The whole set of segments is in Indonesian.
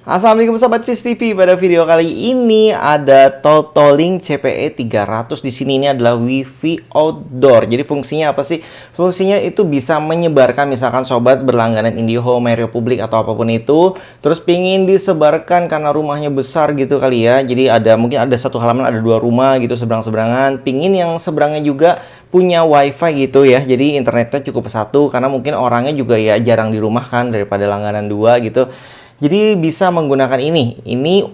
Assalamualaikum Sobat Fish TV. Pada video kali ini ada Totoling CPE 300. Di sini ini adalah WiFi outdoor. Jadi fungsinya apa sih? Fungsinya itu bisa menyebarkan, misalkan sobat berlangganan IndiHome, MyRepublik atau apapun itu, terus pingin disebarkan karena rumahnya besar gitu kali ya. Jadi mungkin ada satu halaman ada dua rumah gitu seberang-seberangan. Pingin yang seberangnya juga punya wifi gitu ya, jadi internetnya cukup satu karena mungkin orangnya juga ya jarang di rumah kan, daripada langganan dua gitu. Jadi bisa menggunakan ini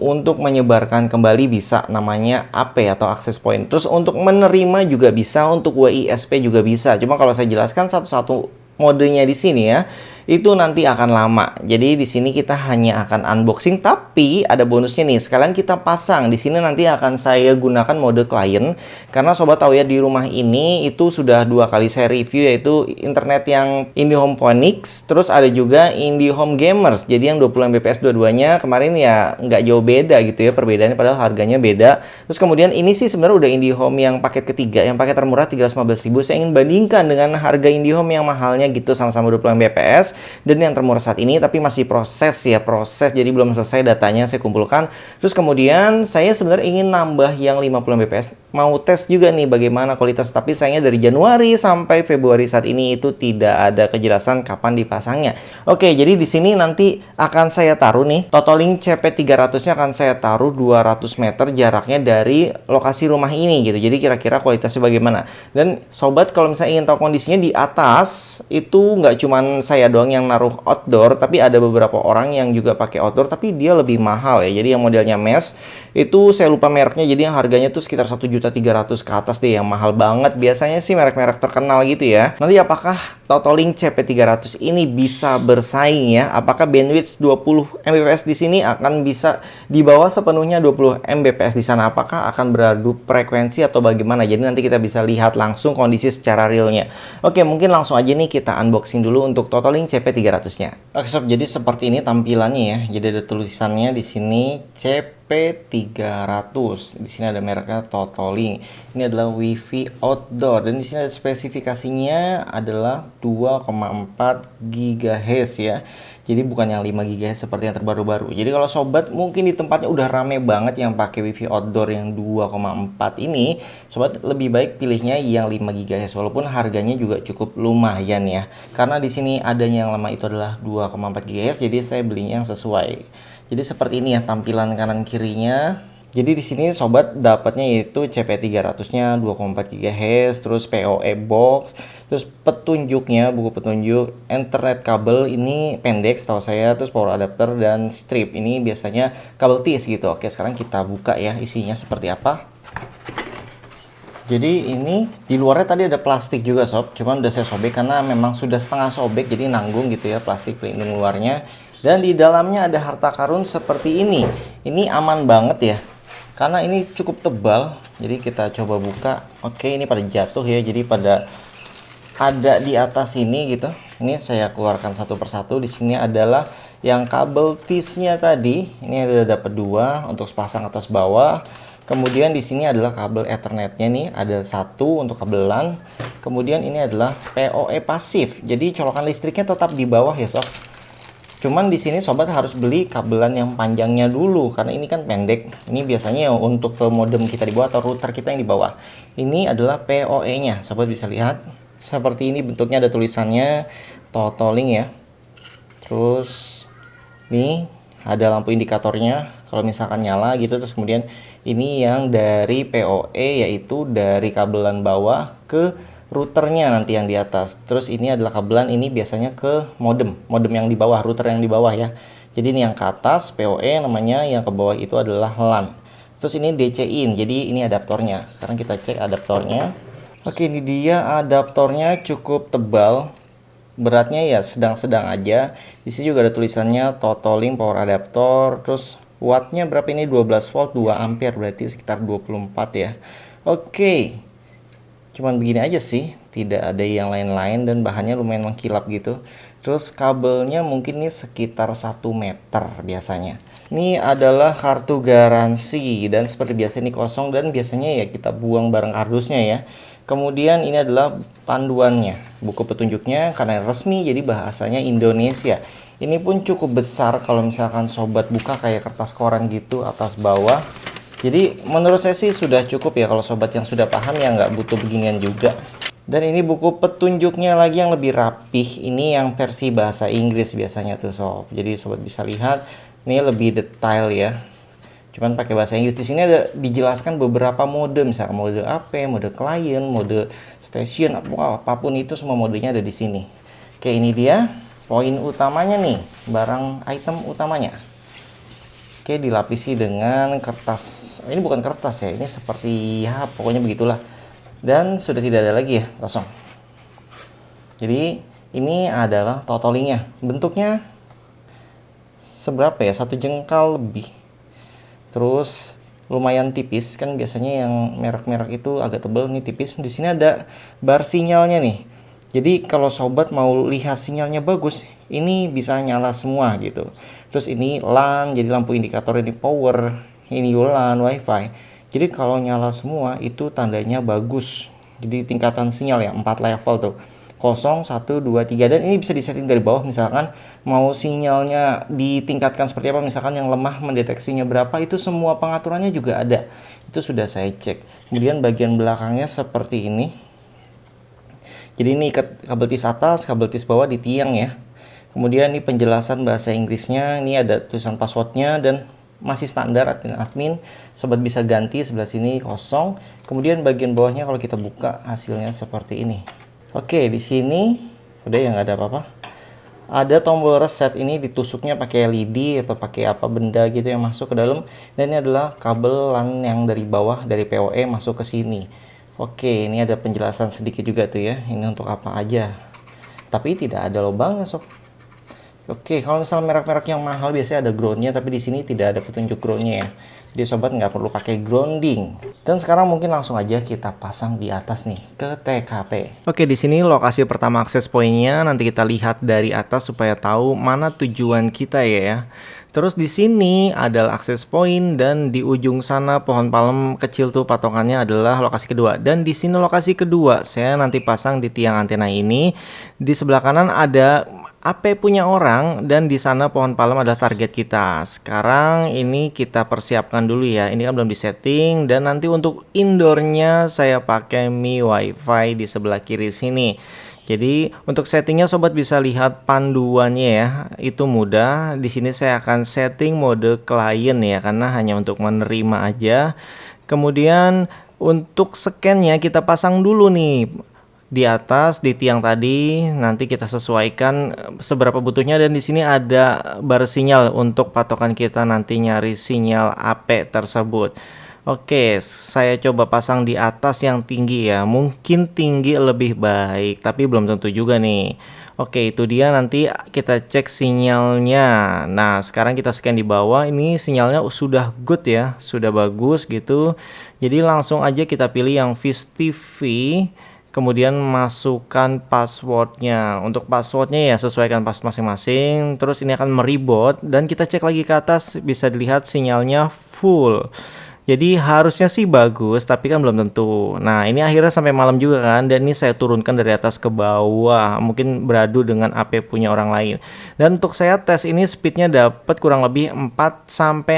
untuk menyebarkan kembali bisa, namanya AP atau access point. Terus untuk menerima juga bisa, untuk WISP juga bisa. Cuma kalau saya jelaskan satu-satu modenya di sini ya, itu nanti akan lama. Jadi di sini kita hanya akan unboxing, tapi ada bonusnya nih. Sekalian kita pasang di sini, nanti akan saya gunakan mode client karena sobat tahu ya, di rumah ini itu sudah dua kali saya review, yaitu internet yang IndiHome Phonics, terus ada juga IndiHome Gamers. Jadi yang 20 Mbps dua-duanya kemarin ya nggak jauh beda gitu ya perbedaannya, padahal harganya beda. Terus kemudian ini sih sebenarnya udah IndiHome yang paket ketiga, yang paket termurah 315.000. Saya ingin bandingkan dengan harga IndiHome yang mahalnya gitu, sama-sama 20 Mbps dan yang termurah saat ini, tapi masih proses, jadi belum selesai datanya saya kumpulkan. Terus kemudian saya sebenarnya ingin nambah yang 50 Mbps, mau tes juga nih bagaimana kualitas, tapi sayangnya dari Januari sampai Februari saat ini itu tidak ada kejelasan kapan dipasangnya. Oke, jadi di sini nanti akan saya taruh nih Totoling CP300-nya, akan saya taruh 200 meter jaraknya dari lokasi rumah ini gitu. Jadi kira-kira kualitasnya bagaimana. Dan sobat kalau misalnya ingin tahu kondisinya, di atas itu nggak cuman saya doang yang naruh outdoor, tapi ada beberapa orang yang juga pakai outdoor, tapi dia lebih mahal ya. Jadi yang modelnya mesh itu saya lupa mereknya, jadi yang harganya tuh sekitar 1.300.000 ke atas deh, yang mahal banget. Biasanya sih merek-merek terkenal gitu ya. Nanti apakah Totoling CP300 ini bisa bersaing ya? Apakah bandwidth 20 Mbps di sini akan bisa dibawa sepenuhnya 20 Mbps di sana? Apakah akan beradu frekuensi atau bagaimana? Jadi nanti kita bisa lihat langsung kondisi secara realnya. Oke, mungkin langsung aja nih kita unboxing dulu untuk Totoling CP300-nya. Oke sob, jadi seperti ini tampilannya ya. Jadi ada tulisannya di sini CP300. Di sini ada mereknya Totoling. Ini adalah WiFi outdoor dan di sini ada spesifikasinya adalah 2,4 GHz ya. Jadi bukan yang 5 GHz seperti yang terbaru-baru. Jadi kalau sobat mungkin di tempatnya udah rame banget yang pakai WiFi outdoor yang 2,4 ini, sobat lebih baik pilihnya yang 5 GHz walaupun harganya juga cukup lumayan ya. Karena di sini adanya yang lama itu adalah 2,4 GHz, jadi saya belinya yang sesuai. Jadi seperti ini ya tampilan kanan kirinya. Jadi di sini sobat dapatnya yaitu CP300-nya 2,4 GHz, terus PoE box, terus petunjuknya, buku petunjuk, Ethernet kabel ini pendek setahu saya, terus power adapter dan strip. Ini biasanya kabel TIS gitu. Oke, sekarang kita buka ya isinya seperti apa. Jadi ini di luarnya tadi ada plastik juga sob, cuman udah saya sobek karena memang sudah setengah sobek, jadi nanggung gitu ya plastik pelindung luarnya. Dan di dalamnya ada harta karun seperti ini. Ini aman banget ya, karena ini cukup tebal. Jadi kita coba buka. Oke, ini pada jatuh ya, jadi pada ada di atas sini gitu. Ini saya keluarkan satu persatu. Di sini adalah yang kabel TIS-nya tadi. Ini ada dapat dua untuk sepasang atas bawah. Kemudian di sini adalah kabel Ethernet-nya nih, ada satu untuk kabel LAN. Kemudian ini adalah PoE pasif. Jadi colokan listriknya tetap di bawah ya sob. Cuman di sini sobat harus beli kabelan yang panjangnya dulu karena ini kan pendek. Ini biasanya untuk ke modem kita di bawah atau router kita yang di bawah. Ini adalah PoE-nya. Sobat bisa lihat. Seperti ini bentuknya, ada tulisannya Totoling ya. Terus nih ada lampu indikatornya kalau misalkan nyala gitu. Terus kemudian ini yang dari PoE, yaitu dari kabelan bawah ke routernya nanti yang di atas. Terus ini adalah kabelan, ini biasanya ke modem yang di bawah, router yang di bawah ya. Jadi ini yang ke atas PoE namanya, yang ke bawah itu adalah LAN. Terus ini DC-in, jadi ini adaptornya. Sekarang kita cek adaptornya. Oke, ini dia adaptornya, cukup tebal. Beratnya ya sedang-sedang aja. Di sini juga ada tulisannya Totoling power adaptor. Terus wattnya berapa ini? 12 volt 2 ampere, berarti sekitar 24 ya. Oke. Cuman begini aja sih, tidak ada yang lain-lain dan bahannya lumayan mengkilap gitu. Terus kabelnya mungkin ini sekitar 1 meter biasanya. Ini adalah kartu garansi dan seperti biasa ini kosong dan biasanya ya kita buang bareng kardusnya ya. Kemudian ini adalah panduannya, buku petunjuknya karena resmi jadi bahasanya Indonesia. Ini pun cukup besar kalau misalkan sobat buka kayak kertas koran gitu atas bawah. Jadi menurut saya sih sudah cukup ya kalau sobat yang sudah paham ya nggak butuh beginian juga. Dan ini buku petunjuknya lagi yang lebih rapih. Ini yang versi bahasa Inggris biasanya tuh sob. Jadi sobat bisa lihat ini lebih detail ya. Cuman pakai bahasa Inggris. Di sini ada dijelaskan beberapa mode, misalnya mode AP, mode klien, mode station, apapun itu semua modenya ada di sini. Oke, ini dia poin utamanya nih, barang item utamanya. Oke, dilapisi dengan kertas. Ini bukan kertas ya, ini seperti ya pokoknya begitulah. Dan sudah tidak ada lagi ya, kosong. Jadi ini adalah totolingnya. Bentuknya seberapa ya? 1 jengkal lebih. Terus lumayan tipis, kan biasanya yang merek-merek itu agak tebal, nih tipis. Di sini ada bar sinyalnya nih. Jadi kalau sobat mau lihat sinyalnya bagus, ini bisa nyala semua gitu. Terus ini LAN, jadi lampu indikator ini power, ini LAN, WiFi. Jadi kalau nyala semua itu tandanya bagus. Jadi tingkatan sinyal ya, 4 level tuh. 0, 1, 2, 3, dan ini bisa disetting dari bawah. Misalkan mau sinyalnya ditingkatkan seperti apa, misalkan yang lemah mendeteksinya berapa, itu semua pengaturannya juga ada. Itu sudah saya cek. Kemudian bagian belakangnya seperti ini. Jadi ini ikat kabel tis atas, kabel tis bawah di tiang ya. Kemudian ini penjelasan bahasa Inggrisnya, ini ada tulisan passwordnya dan masih standar admin. Sobat bisa ganti, sebelah sini kosong. Kemudian bagian bawahnya kalau kita buka hasilnya seperti ini. Oke, di sini udah ya, nggak ada apa-apa. Ada tombol reset, ini ditusuknya pakai LED atau pakai apa benda gitu yang masuk ke dalam. Dan ini adalah kabel LAN yang dari bawah dari PoE masuk ke sini. Oke, ini ada penjelasan sedikit juga tuh ya, ini untuk apa aja. Tapi tidak ada lubangnya sob. Oke, kalau misalnya merek-merek yang mahal biasanya ada groundnya, tapi di sini tidak ada petunjuk groundnya ya. Jadi sobat nggak perlu pakai grounding. Dan sekarang mungkin langsung aja kita pasang di atas nih ke TKP. Oke, di sini lokasi pertama akses poinnya. Nanti kita lihat dari atas supaya tahu mana tujuan kita ya. Terus di sini adalah akses poin dan di ujung sana pohon palem kecil tuh patokannya adalah lokasi kedua. Dan di sini lokasi kedua saya nanti pasang di tiang antena ini. Di sebelah kanan ada AP punya orang dan di sana pohon palem adalah target kita. Sekarang ini kita persiapkan dulu ya. Ini kan belum disetting dan nanti untuk indoornya saya pakai Mi WiFi di sebelah kiri sini. Jadi untuk settingnya sobat bisa lihat panduannya ya, itu mudah. Di sini saya akan setting mode klien ya, karena hanya untuk menerima aja. Kemudian untuk scan-nya kita pasang dulu nih di atas di tiang tadi. Nanti kita sesuaikan seberapa butuhnya dan di sini ada bar sinyal untuk patokan kita nanti nyari sinyal AP tersebut. Oke, saya coba pasang di atas yang tinggi ya. Mungkin tinggi lebih baik, tapi belum tentu juga nih. Oke, itu dia, nanti kita cek sinyalnya. Nah, sekarang kita scan di bawah. Ini sinyalnya sudah good ya, sudah bagus gitu. Jadi langsung aja kita pilih yang Viz TV. Kemudian masukkan passwordnya. Untuk passwordnya ya sesuaikan password masing-masing. Terus ini akan meribot dan kita cek lagi ke atas, bisa dilihat sinyalnya full. Jadi harusnya sih bagus, tapi kan belum tentu. Nah, ini akhirnya sampai malam juga kan, dan ini saya turunkan dari atas ke bawah. Mungkin beradu dengan AP punya orang lain. Dan untuk saya tes ini speednya dapat kurang lebih 4-6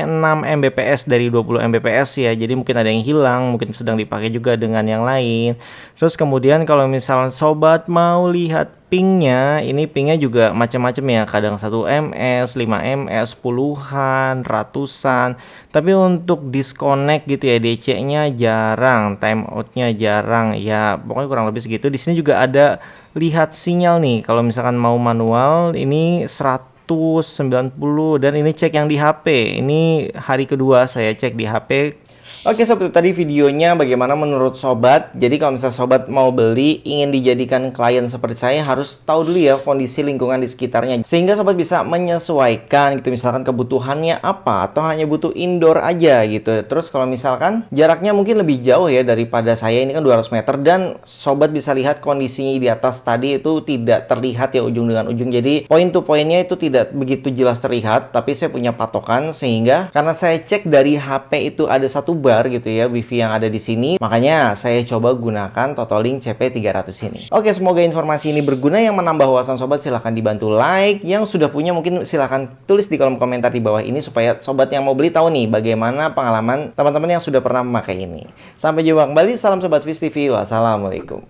Mbps dari 20 Mbps ya. Jadi mungkin ada yang hilang, mungkin sedang dipakai juga dengan yang lain. Terus kemudian kalau misalnya sobat mau lihat pingnya, ini pingnya juga macam-macam ya, kadang 1 ms, 5 ms, puluhan, ratusan. Tapi untuk disconnect gitu ya, DC-nya jarang, timeoutnya jarang ya, pokoknya kurang lebih segitu. Di sini juga ada lihat sinyal nih, kalau misalkan mau manual ini 190 dan ini cek yang di HP. Ini hari kedua saya cek di HP. Oke sobat, itu tadi videonya bagaimana menurut sobat. Jadi kalau misalnya sobat mau beli, ingin dijadikan klien seperti saya, harus tahu dulu ya kondisi lingkungan di sekitarnya. Sehingga sobat bisa menyesuaikan gitu, misalkan kebutuhannya apa, atau hanya butuh indoor aja gitu. Terus kalau misalkan jaraknya mungkin lebih jauh ya daripada saya, ini kan 200 meter. Dan sobat bisa lihat kondisinya di atas tadi itu tidak terlihat ya ujung dengan ujung. Jadi point to pointnya itu tidak begitu jelas terlihat. Tapi saya punya patokan sehingga karena saya cek dari HP itu ada satu menyebar gitu ya WiFi yang ada di sini. Makanya saya coba gunakan Totolink CP300 ini. Oke, semoga informasi ini berguna. Yang menambah wawasan sobat silahkan dibantu like. Yang sudah punya mungkin silahkan tulis di kolom komentar di bawah ini supaya sobat yang mau beli tahu nih bagaimana pengalaman teman-teman yang sudah pernah memakai ini. Sampai jumpa kembali. Salam Sobat Fish TV. Wassalamualaikum.